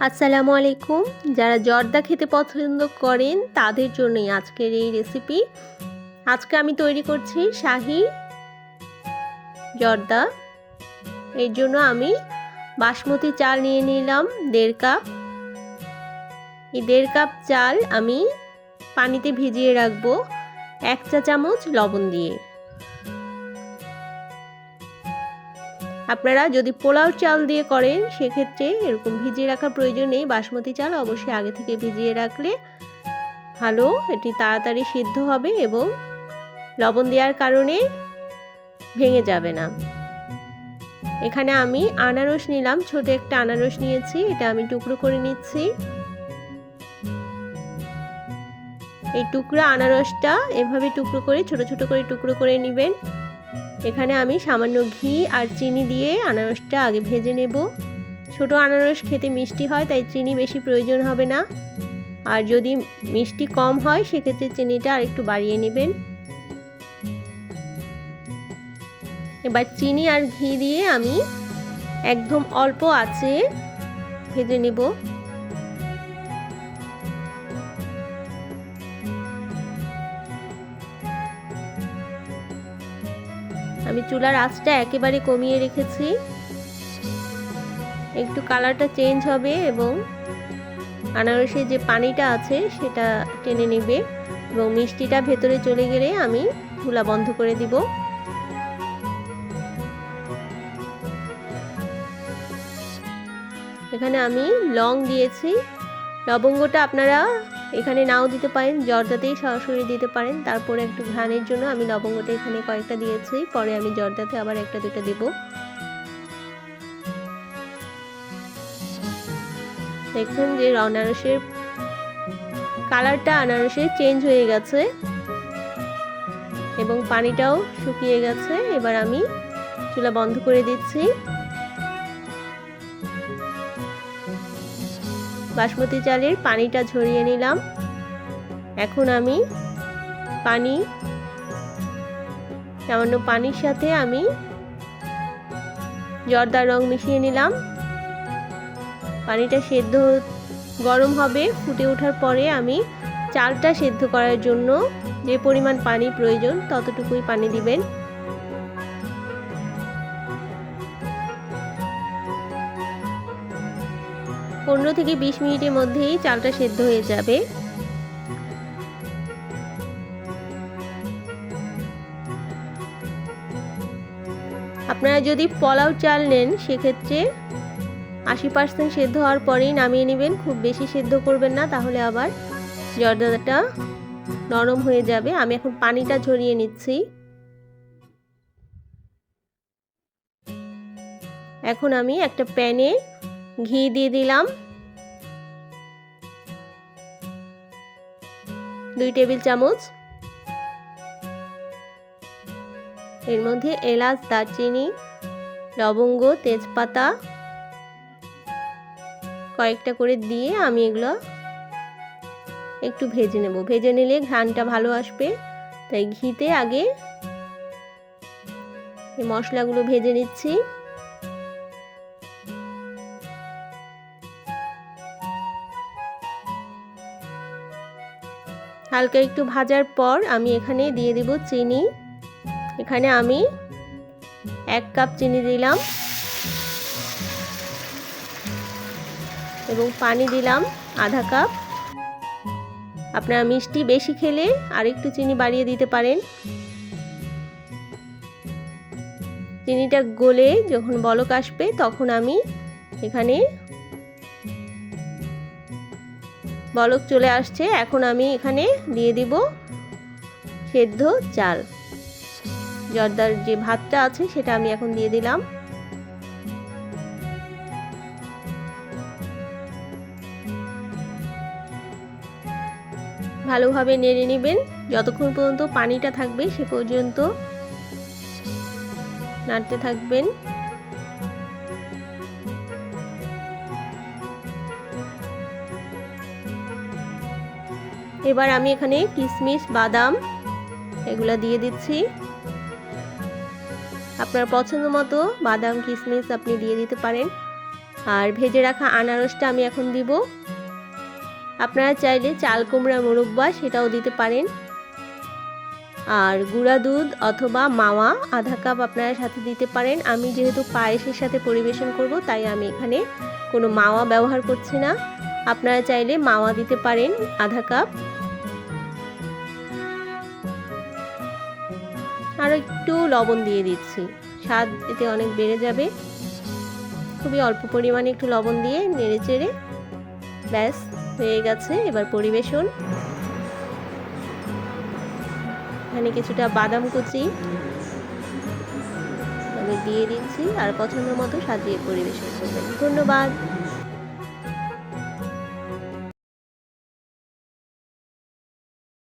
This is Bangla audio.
আসসালামু আলাইকুম। যারা জর্দা খেতে পছন্দ করেন তাদের জন্যই আজকের এই রেসিপি। আজকে আমি তৈরি করছি শাহী জর্দা। এর জন্য আমি বাসমতি চাল নিয়ে নিলাম 1.5 কাপ। এই 1.5 কাপ চাল আমি পানিতে ভিজিয়ে রাখবো 1 চা চামচ লবণ দিয়ে। আপনারা যদি পোলাও চাল দিয়ে করেন সেক্ষেত্রে এরকম ভিজিয়ে রাখার প্রয়োজন নেই। বাসমতি চাল অবশ্যই আগে থেকে ভিজিয়ে রাখলে ভালো, এটি তাড়াতাড়ি সিদ্ধ হবে এবং লবণ দেওয়ার কারণে ভেঙে যাবে না। এখানে আমি আনারস নিলাম, ছোট একটা আনারস নিয়েছি, এটা আমি টুকরো করে নিচ্ছি। এই টুকরা আনারসটা এভাবে টুকরো করে ছোট ছোট করে টুকরো করে নেবেন। এখানে আমি সামান্য ঘি আর চিনি দিয়ে আনারসটা আগে ভেজে নেব। ছোট আনারস খেতে মিষ্টি হয়, তাই চিনি বেশি প্রয়োজন হবে না। আর যদি মিষ্টি কম হয় সেক্ষেত্রে চিনিটা আর একটু বাড়িয়ে নেবেন। এবার চিনি আর ঘি দিয়ে আমি একদম অল্প আঁচে ভেজে নেব। আমি চুলার আঁচটা একেবারে কমিয়ে রেখেছি। একটু কালারটা চেঞ্জ হবে এবং আনারসের যে পানিটা আছে সেটা টেনে নেবে এবং মিষ্টিটা ভেতরে চলে গেলে আমি চুলা বন্ধ করে দিব। এখানে আমি লং দিয়েছি, লবঙ্গটা আপনারা এখানে নাও দিতে পারেন, জর্দাতেই সরাসরি দিতে পারেন। তারপরে একটু ঘ্রাণের জন্য আমি লবঙ্গটা এখানে কয়েকটা দিয়েছি, পরে আমি জর্দাতে আবার 1-2টা দেব। দেখুন যে আনারসের কালারটা আনারসের চেঞ্জ হয়ে গেছে এবং পানিটাও শুকিয়ে গেছে। এবার আমি চুলা বন্ধ করে দিচ্ছি। বাসমতি চালের পানিটা ঝরিয়ে নিলাম। এখন আমি সামান্য পানির সাথে আমি জর্দার রং মিশিয়ে নিলাম। পানিটা সেদ্ধ গরম হবে, ফুটে ওঠার পরে আমি চালটা সেদ্ধ করার জন্য যে পরিমাণ পানি প্রয়োজন ততটুকুই পানি দিবেন। পনেরো থেকে 20 মিনিটের মধ্যেই চালটা সেদ্ধ হয়ে যাবে। আপনারা যদি পোলাও চাল নেন সেক্ষেত্রে 80% সেদ্ধ হওয়ার পরেই নামিয়ে নেবেন। খুব বেশি সেদ্ধ করবেন না, তাহলে আবার জর্দাটা নরম হয়ে যাবে। আমি এখন পানিটা ঝরিয়ে নিচ্ছি। এখন আমি একটা প্যানে ঘি দিয়ে দিলাম 2 টেবিল চামচ। এর মধ্যে এলাচ, দারচিনি, লবঙ্গ, তেজপাতা কয়েকটা করে দিয়ে আমি এগুলো একটু ভেজে নেব। ভেজে নিলে ঘ্রাণটা ভালো আসবে, তাই ঘিতে আগে এই মশলাগুলো ভেজে নিচ্ছি। হালকা একটু ভাজার পর আমি এখানে দিয়ে দেব চিনি। এখানে আমি 1 কাপ চিনি দিলাম এবং পানি দিলাম আধা কাপ। আপনারা মিষ্টি বেশি খেলে আরেকটু চিনি বাড়িয়ে দিতে পারেন। চিনিটা গলে যখন বলক আসবে তখন আমি এখানে বলক চলে আসছে, এখন আমি এখানে দিয়ে দিব সেদ্ধ চাল। জর্দার যে ভাতটা আছে সেটা আমি এখন দিয়ে দিলাম। ভালোভাবে নেড়ে নেবেন যতক্ষণ পর্যন্ত পানিটা থাকবে সে পর্যন্ত নাড়তে থাকবেন। এবার আমি এখানে কিশমিশ, বাদাম এগুলা দিয়ে দিচ্ছি। আপনার পছন্দ মতো বাদাম, কিশমিশ আপনি দিয়ে দিতে পারেন। আর ভেজে রাখা আনারসটা আমি এখন দিব। আপনারা চাইলে চাল কুমড়া মোরব্বা সেটাও দিতে পারেন। আর গুঁড়া দুধ অথবা মাওয়া আধা কাপ আপনারা সাথে দিতে পারেন। আমি যেহেতু পায়েসের সাথে পরিবেশন করব তাই আমি এখানে কোনো মাওয়া ব্যবহার করছি না। আপনারা চাইলে মাওয়া দিতে পারেন আধা কাপ। আর একটু লবণ দিয়ে দিচ্ছি, স্বাদ এতে অনেক বেড়ে যাবে। খুবই অল্প পরিমাণে একটু লবণ দিয়ে নেড়ে চেড়ে ব্যাস হয়ে গেছে। এবার পরিবেশন। এখানে কিছুটা বাদাম কুচি আমি দিয়ে দিচ্ছি আর পছন্দ মতো সাজিয়ে পরিবেশন করবেন। ধন্যবাদ।